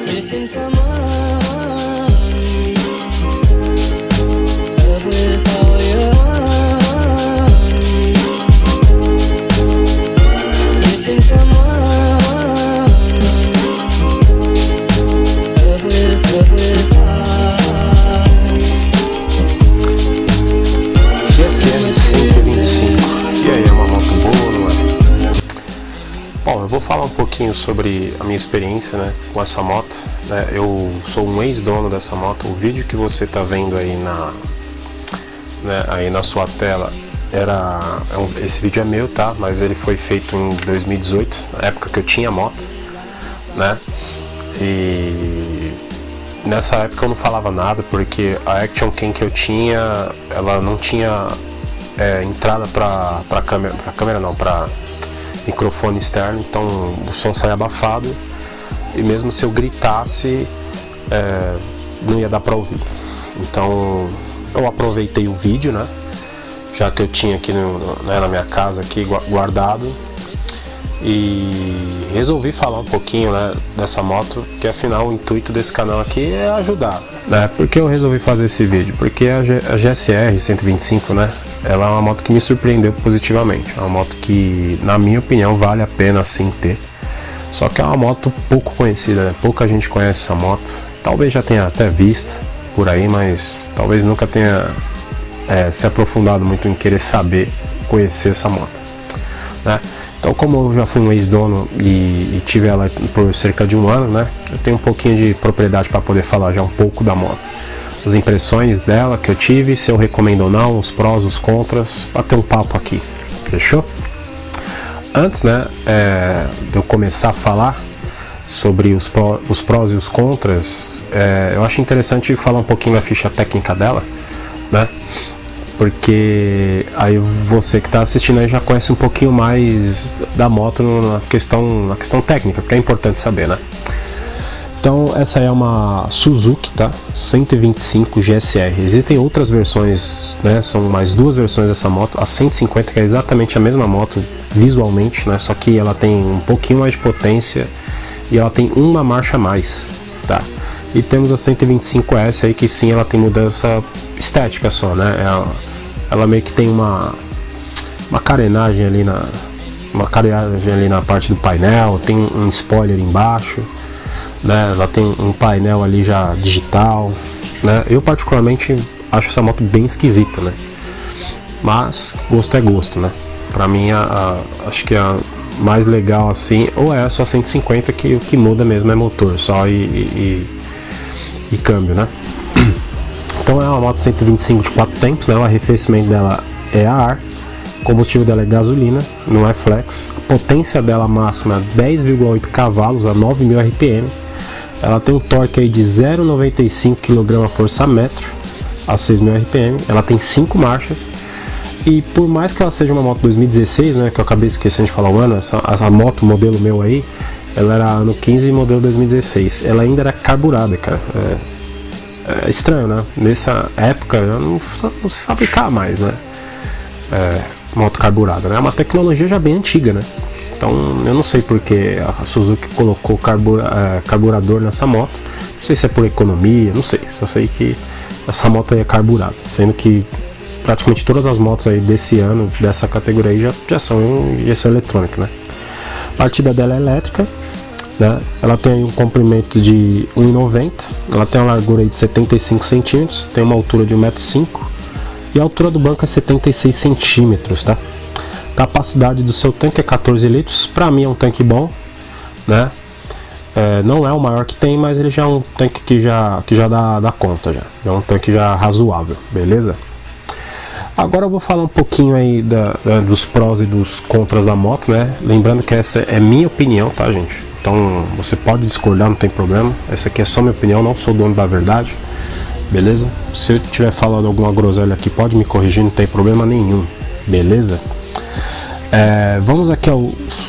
Missing someone, love with all your heart. Missing someone, love with heart. GSR 125. E aí, é uma moto boa, não é? Bom, eu vou falar um pouquinho sobre a minha experiência, né, com essa moto, né? Eu sou um ex-dono dessa moto. O vídeo que você está vendo aí aí na sua tela esse vídeo é meu, tá? Mas ele foi feito em 2018, na época que eu tinha moto, né? E nessa época eu não falava nada porque a Action Cam que eu tinha, ela não tinha entrada para câmera não, para microfone externo, então o som saía abafado e mesmo se eu gritasse não ia dar para ouvir. Então eu aproveitei o vídeo, né, já que eu tinha aqui na minha casa aqui guardado, e resolvi falar um pouquinho, né, dessa moto, que afinal o intuito desse canal aqui é ajudar, né? Por que eu resolvi fazer esse vídeo? Porque a GSR 125, né, ela é uma moto que me surpreendeu positivamente. É uma moto que, na minha opinião, vale a pena sim ter. Só que é uma moto pouco conhecida, né? Pouca gente conhece essa moto. Talvez já tenha até visto por aí, mas talvez nunca tenha se aprofundado muito em querer saber, conhecer essa moto, né? Então, como eu já fui um ex-dono e tive ela por cerca de um ano, né, eu tenho um pouquinho de propriedade para poder falar já um pouco da moto. As impressões dela que eu tive, se eu recomendo ou não, os prós, os contras, bater um papo aqui, fechou? Antes, né, de eu começar a falar sobre os prós e os contras, eu acho interessante falar um pouquinho da ficha técnica dela, né? Porque aí você que está assistindo aí já conhece um pouquinho mais da moto na questão técnica, porque é importante saber, né? Então essa é uma Suzuki, tá? 125 GSR. Existem outras versões, né? São mais duas versões dessa moto. A 150, que é exatamente a mesma moto visualmente, né? Só que ela tem um pouquinho mais de potência e ela tem uma marcha a mais, tá? E temos a 125S aí, que sim, ela tem mudança estética só, né? Ela meio que tem uma carenagem ali na parte do painel, tem um spoiler embaixo, né? Ela tem um painel ali já digital, né? Eu particularmente acho essa moto bem esquisita, né? Mas gosto é gosto, né? Pra mim, acho que a mais legal assim, ou é só 150, que o que muda mesmo é motor só e câmbio, né? Então é uma moto 125 de 4 tempos, né? O arrefecimento dela é a ar, o combustível dela é gasolina, não é flex. A potência dela máxima é 10,8 cavalos a 9.000 RPM. Ela tem um torque aí de 0,95 kgfm a 6.000 RPM. Ela tem 5 marchas. E por mais que ela seja uma moto 2016, né, que eu acabei esquecendo de falar o ano, essa moto, modelo meu aí, ela era ano 15 e modelo 2016. Ela ainda era carburada, cara. É estranho, né? Nessa época não se fabricar mais, né? Moto carburada, né? É uma tecnologia já bem antiga, né? Então eu não sei porque a Suzuki colocou carburador nessa moto. Não sei se é por economia, não sei. Só sei que essa moto aí é carburada, sendo que praticamente todas as motos aí desse ano, dessa categoria aí, já são em injeção eletrônica, né? A partida dela é elétrica, né? Ela tem um comprimento de 1,90 m, ela tem uma largura aí de 75 cm, tem uma altura de 1,5 m e a altura do banco é 76 cm, tá? Capacidade do seu tanque é 14 litros, pra mim é um tanque bom, né? Não é o maior que tem, mas ele já é um tanque que já dá conta, já é um tanque já razoável, beleza? Agora eu vou falar um pouquinho aí dos prós e dos contras da moto, né? Lembrando que essa é minha opinião, tá, gente? Então você pode discordar, não tem problema. Essa aqui é só minha opinião, não sou dono da verdade, beleza? Se eu estiver falando alguma groselha aqui, pode me corrigir, não tem problema nenhum, beleza? Vamos aqui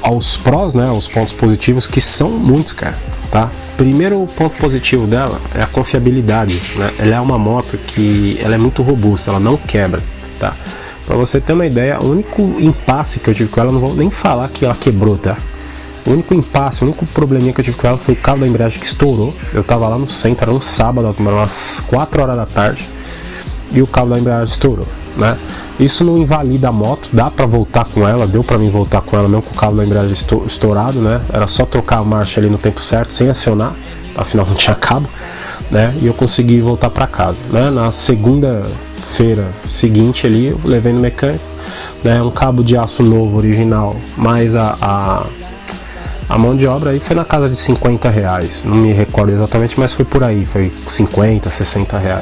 aos prós, né? Aos pontos positivos, que são muitos, cara, tá? Primeiro ponto positivo dela é a confiabilidade, né? Ela é uma moto que ela é muito robusta, ela não quebra, tá? Pra você ter uma ideia, o único impasse que eu tive com ela, não vou nem falar que ela quebrou, tá? O único impasse, o único probleminha que eu tive com ela foi o cabo da embreagem que estourou. Eu tava lá no centro, era um sábado, umas 4 horas da tarde, e o cabo da embreagem estourou, né? Isso não invalida a moto, dá pra voltar com ela, deu pra mim voltar com ela mesmo com o cabo da embreagem estourado, né? Era só trocar a marcha ali no tempo certo, sem acionar, afinal não tinha cabo, né? E eu consegui voltar pra casa, né? Na segunda-feira seguinte ali, eu levei no mecânico, né? Um cabo de aço novo, original, mais a mão de obra aí foi na casa de R$50, não me recordo exatamente, mas foi por aí, foi 50, R$60,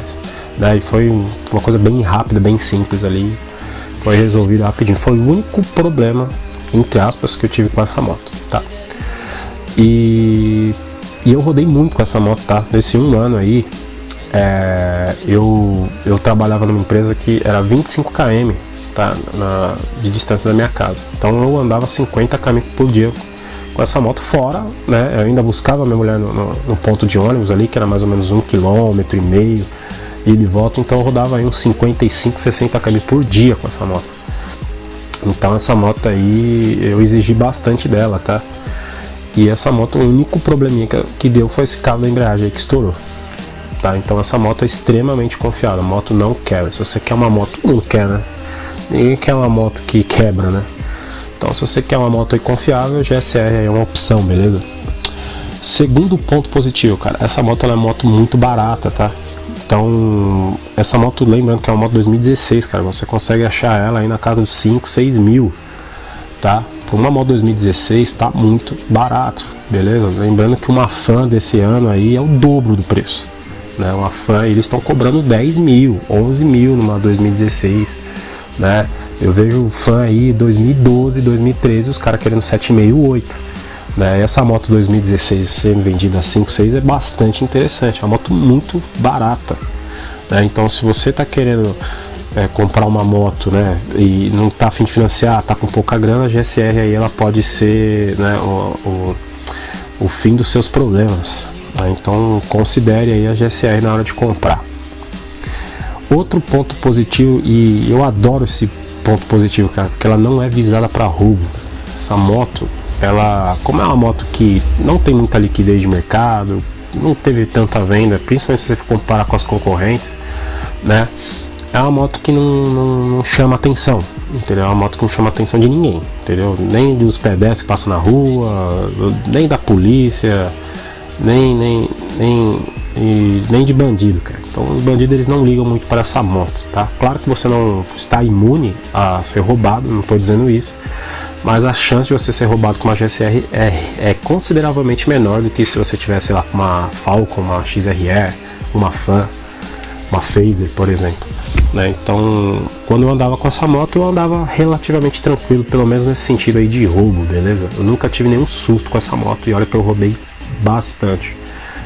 né? E foi uma coisa bem rápida, bem simples ali, foi resolvido rapidinho. Foi o único problema, entre aspas, que eu tive com essa moto, tá? E eu rodei muito com essa moto, tá? Nesse um ano aí, eu trabalhava numa empresa que era 25 km, tá? De distância da minha casa, então eu andava 50 km por dia com essa moto fora, né? Eu ainda buscava minha mulher no ponto de ônibus ali, que era mais ou menos 1,5 km, ida e volta, então eu rodava aí uns 55, 60 km por dia com essa moto. Então essa moto aí, eu exigi bastante dela, tá? E essa moto, o único probleminha que deu foi esse cabo da embreagem aí que estourou, tá? Então essa moto é extremamente confiável, a moto não quebra. Se você quer uma moto, não quer, né? Ninguém quer uma moto que quebra, né? Então, se você quer uma moto aí confiável, GSR é uma opção, beleza? Segundo ponto positivo, cara, essa moto ela é uma moto muito barata, tá? Então, essa moto, lembrando que é uma moto 2016, cara, você consegue achar ela aí na casa dos 5, 6 mil, tá? Por uma moto 2016 tá muito barato, beleza? Lembrando que uma Fan desse ano aí é o dobro do preço, né? Uma Fan, eles estão cobrando 10 mil, 11 mil numa 2016, né? Eu vejo Fan aí 2012, 2013, os caras querendo 7,5, 8, né? E essa moto 2016 sendo vendida a 5, 6 é bastante interessante, é uma moto muito barata, né? Então, se você tá querendo comprar uma moto, né, e não tá a fim de financiar, tá com pouca grana, a GSR aí ela pode ser, né, o fim dos seus problemas, né? Então considere aí a GSR na hora de comprar. Outro ponto positivo, e eu adoro esse ponto positivo, cara, porque ela não é visada para roubo. Essa moto, ela, como é uma moto que não tem muita liquidez de mercado, não teve tanta venda, principalmente se você for comparar com as concorrentes, né? É uma moto que não chama atenção, entendeu? É uma moto que não chama atenção de ninguém, entendeu? Nem dos pedestres que passam na rua, nem da polícia, nem de bandido, cara. Então os bandidos eles não ligam muito para essa moto, tá? Claro que você não está imune a ser roubado, não estou dizendo isso, mas a chance de você ser roubado com uma GSR é consideravelmente menor do que se você tivesse, sei lá, com uma Falcon, uma XRE, uma Fan, uma Phaser, por exemplo, né? Então, quando eu andava com essa moto, eu andava relativamente tranquilo, pelo menos nesse sentido aí de roubo, beleza? Eu nunca tive nenhum susto com essa moto e olha que eu roubei bastante.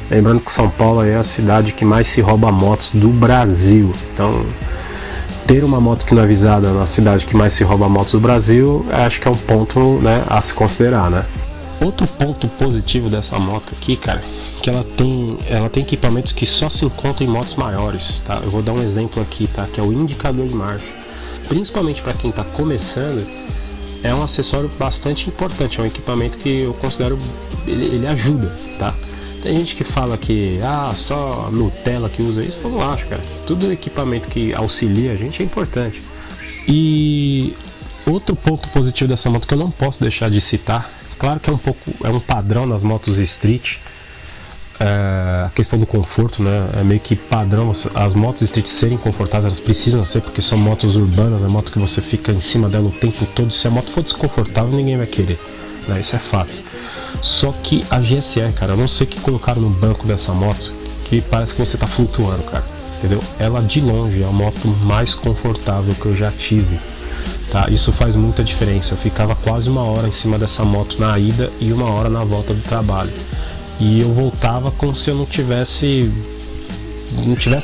Lembrando que São Paulo é a cidade que mais se rouba motos do Brasil. Então, ter uma moto que não é visada na cidade que mais se rouba motos do Brasil, acho que é um ponto, né, a se considerar, né? Outro ponto positivo dessa moto aqui, cara, que ela tem equipamentos que só se encontram em motos maiores, tá? Eu vou dar um exemplo aqui, tá? Que é o indicador de marcha. Principalmente para quem está começando, é um acessório bastante importante, é um equipamento que eu considero, ele ajuda, tá? Tem gente que fala que só Nutella que usa isso, eu não acho, cara. Tudo equipamento que auxilia a gente é importante. E outro ponto positivo dessa moto que eu não posso deixar de citar, claro que é um padrão nas motos street, a questão do conforto, né? É meio que padrão as motos street serem confortáveis, elas precisam ser, porque são motos urbanas, é moto que você fica em cima dela o tempo todo. Se a moto for desconfortável, ninguém vai querer, né? Isso é fato. Só que a GSR, cara, eu não sei o que colocaram no banco dessa moto, que parece que você tá flutuando, cara, entendeu? Ela de longe é a moto mais confortável que eu já tive, tá? Isso faz muita diferença. Eu ficava quase 1 hora em cima dessa moto na ida e 1 hora na volta do trabalho, e eu voltava como se eu não tivesse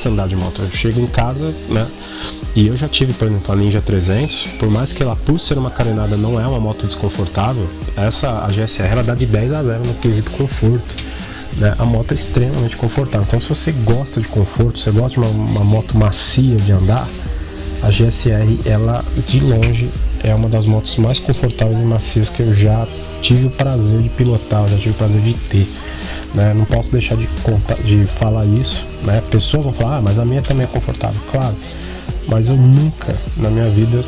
andado de moto. Eu chego em casa, né? E eu já tive, por exemplo, a Ninja 300, por mais que ela, por ser uma carenada, não é uma moto desconfortável, a GSR ela dá de 10-0 no quesito conforto, né? A moto é extremamente confortável. Então, se você gosta de conforto, você gosta de uma moto macia de andar, A GSR, ela de longe é uma das motos mais confortáveis e macias que eu já tive o prazer de pilotar, já tive o prazer de ter, né? Não posso deixar de falar isso, né? Pessoas vão falar, mas a minha também é confortável, claro, mas eu nunca na minha vida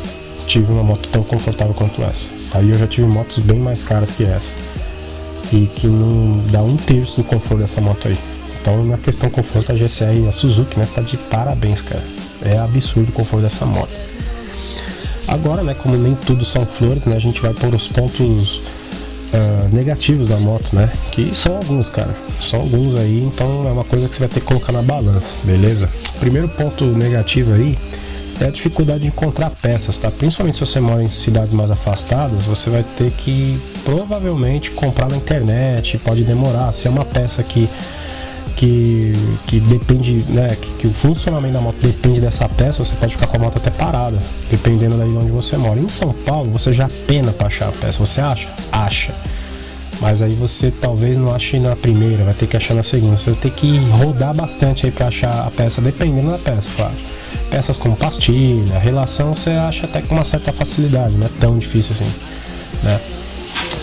tive uma moto tão confortável quanto essa, tá? E eu já tive motos bem mais caras que essa e que não dá 1/3 do conforto dessa moto aí. Então, na questão conforto, a GSR, a Suzuki, né, tá de parabéns, cara. É absurdo o conforto dessa moto. Agora, né, como nem tudo são flores, né, a gente vai por os pontos negativos da moto, né, que são alguns, cara. São alguns aí, então é uma coisa que você vai ter que colocar na balança, beleza? O primeiro ponto negativo aí é a dificuldade de encontrar peças, tá? Principalmente se você mora em cidades mais afastadas, você vai ter que provavelmente comprar na internet, pode demorar. Se é uma peça que depende, né, que o funcionamento da moto depende dessa peça, você pode ficar com a moto até parada, dependendo daí de onde você mora. Em São Paulo, você já pena para achar a peça. Você acha? Acha. Mas aí você talvez não ache na primeira, vai ter que achar na segunda. Você vai ter que rodar bastante aí para achar a peça, dependendo da peça, claro. Peças como pastilha, relação, você acha até com uma certa facilidade, não é tão difícil assim, né?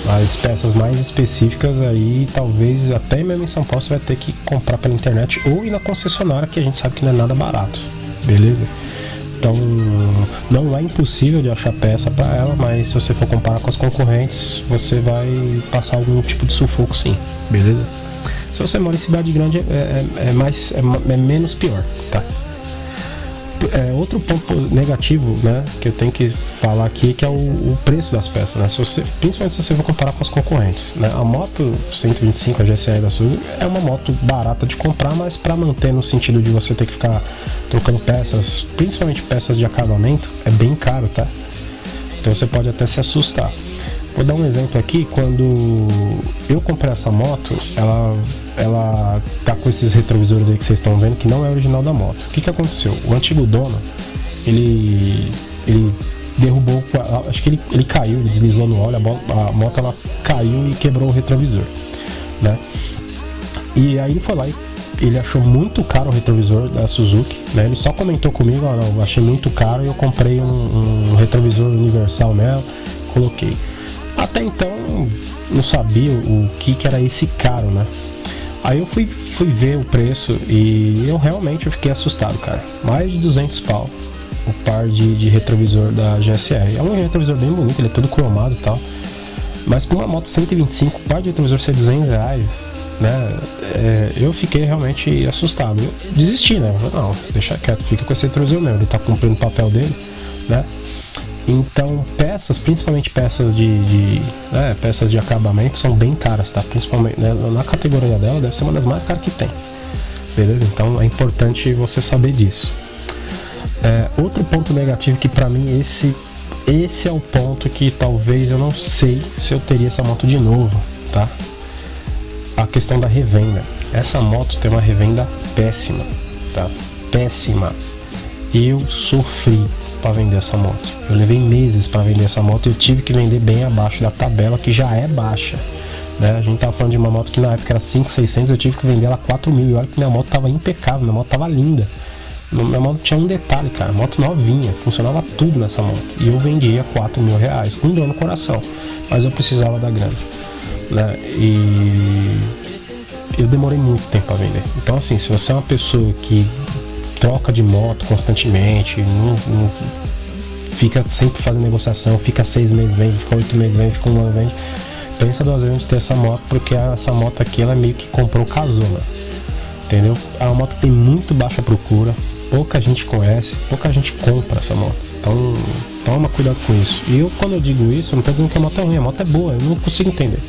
Mas peças mais específicas aí, talvez até mesmo em São Paulo você vai ter que comprar pela internet ou ir na concessionária, que a gente sabe que não é nada barato, beleza? Então não é impossível de achar peça para ela, mas se você for comparar com as concorrentes, você vai passar algum tipo de sufoco, sim, beleza? Se você mora em cidade grande é menos pior, tá? Outro ponto negativo, né, que eu tenho que falar aqui, que é o preço das peças, né? Principalmente se você for comparar com as concorrentes, né? A moto 125, a GSR da Suzuki, é uma moto barata de comprar, mas para manter no sentido de você ter que ficar trocando peças, principalmente peças de acabamento, é bem caro, tá? Então você pode até se assustar. Vou dar um exemplo aqui. Quando eu comprei essa moto, ela tá com esses retrovisores aí que vocês estão vendo, que não é original da moto. O que aconteceu? O antigo dono, ele derrubou, acho que ele caiu, ele deslizou no óleo, a moto ela caiu e quebrou o retrovisor, né? E aí ele foi lá e ele achou muito caro o retrovisor da Suzuki, né? Ele só comentou comigo, não, achei muito caro, e eu comprei um retrovisor universal mesmo, coloquei. Até então não sabia o que era esse caro, né? Aí eu fui ver o preço e eu fiquei assustado, cara. Mais de 200 pau o par de retrovisor da GSR. É um retrovisor bem bonito, ele é todo cromado e tal. Mas com uma moto 125, o par de retrovisor ser R$200, né? Eu fiquei realmente assustado. Eu desisti, né? Não, deixa quieto, fica com esse retrovisor mesmo. Ele tá cumprindo o papel dele, né? Então peças, principalmente peças peças de acabamento, são bem caras, tá? Principalmente, né, na categoria dela, deve ser uma das mais caras que tem, beleza? Então é importante você saber disso. Outro ponto negativo, que pra mim esse é o ponto que talvez eu não sei se eu teria essa moto de novo, tá? A questão da revenda. Essa moto tem uma revenda péssima, tá? Péssima. Eu sofri para vender essa moto. Eu levei meses para vender essa moto e eu tive que vender bem abaixo da tabela, que já é baixa, né? A gente tava falando de uma moto que na época era 5.600, eu tive que vender ela 4.000, e olha que minha moto tava impecável, minha moto tava linda. Minha moto tinha um detalhe, cara, moto novinha, funcionava tudo nessa moto, e eu vendia R$4.000, com dor no coração, mas eu precisava da grana, né? E eu demorei muito tempo para vender. Então assim, se você é uma pessoa que troca de moto constantemente, não fica sempre fazendo negociação, fica 6 meses vende, fica 8 meses vende, fica 1 ano vende, pensa 2 vezes de ter essa moto, porque essa moto aqui ela meio que comprou casona, entendeu? É uma moto que tem muito baixa procura, pouca gente conhece, pouca gente compra essa moto, então toma cuidado com isso. E eu, quando eu digo isso, eu não tô dizendo que a moto é ruim, a moto é boa, eu não consigo entender.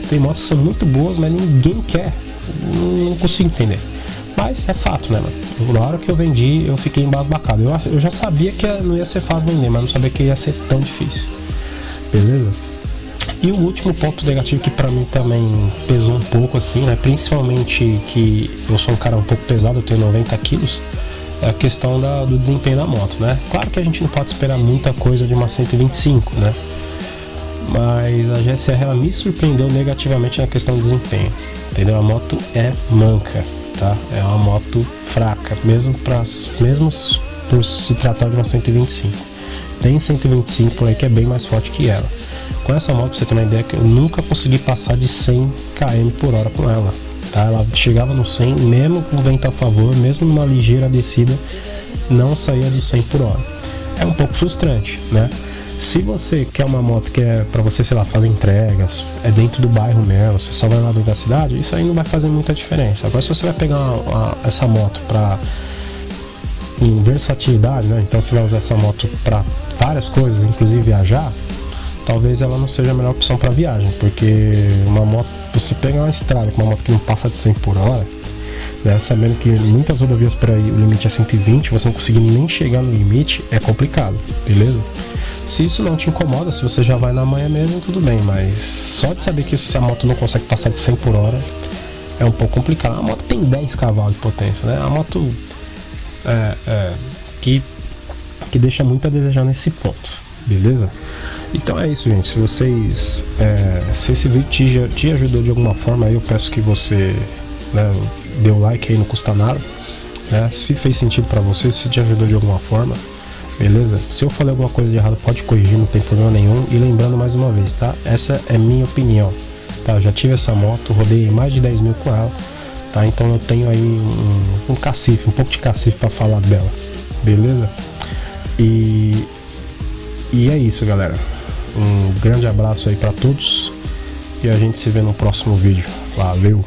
Tem motos que são muito boas, mas ninguém quer, não consigo entender. Mas é fato, né, mano? Na hora que eu vendi, eu fiquei embasbacado. Eu já sabia que não ia ser fácil vender, mas não sabia que ia ser tão difícil. Beleza? E o último ponto negativo, que pra mim também pesou um pouco, assim, né? Principalmente que eu sou um cara um pouco pesado, eu tenho 90 quilos, é a questão do desempenho da moto, né? Claro que a gente não pode esperar muita coisa de uma 125, né? Mas a GSR, ela me surpreendeu negativamente na questão do desempenho, entendeu? A moto é manca, tá? É uma moto fraca, mesmo por se tratar de uma 125. Tem 125 por aí que é bem mais forte que ela. Com essa moto, pra você ter uma ideia, que eu nunca consegui passar de 100 km por hora com ela, tá? Ela chegava no 100, mesmo com vento a favor, mesmo numa ligeira descida, não saía do 100 por hora. É um pouco frustrante, né? Se você quer uma moto que é pra você, sei lá, fazer entregas, é dentro do bairro mesmo, você só vai lá dentro da cidade, isso aí não vai fazer muita diferença. Agora, se você vai pegar essa moto pra versatilidade, né? Então você vai usar essa moto para várias coisas, inclusive viajar, talvez ela não seja a melhor opção para viagem, porque uma moto, você pegar uma estrada com uma moto que não passa de 100 por hora, né? Sabendo que muitas rodovias por aí o limite é 120, você não conseguir nem chegar no limite, é complicado, beleza? Se isso não te incomoda, se você já vai na manhã mesmo, tudo bem, mas só de saber que essa moto não consegue passar de 100 por hora é um pouco complicado. A moto tem 10 cavalos de potência, né? A moto que deixa muito a desejar nesse ponto, beleza? Então é isso, gente. Se vocês se esse vídeo te ajudou de alguma forma, aí eu peço que você, né, dê o like aí, não custa nada, né? Se fez sentido pra você, se te ajudou de alguma forma, beleza? Se eu falei alguma coisa de errado, pode corrigir, não tem problema nenhum. E lembrando mais uma vez, tá? Essa é minha opinião, tá? Eu já tive essa moto, rodei mais de 10 mil com ela, tá? Então eu tenho aí um cacife, um pouco de cacife pra falar dela, beleza? E é isso, galera. Um grande abraço aí pra todos e a gente se vê no próximo vídeo. Valeu!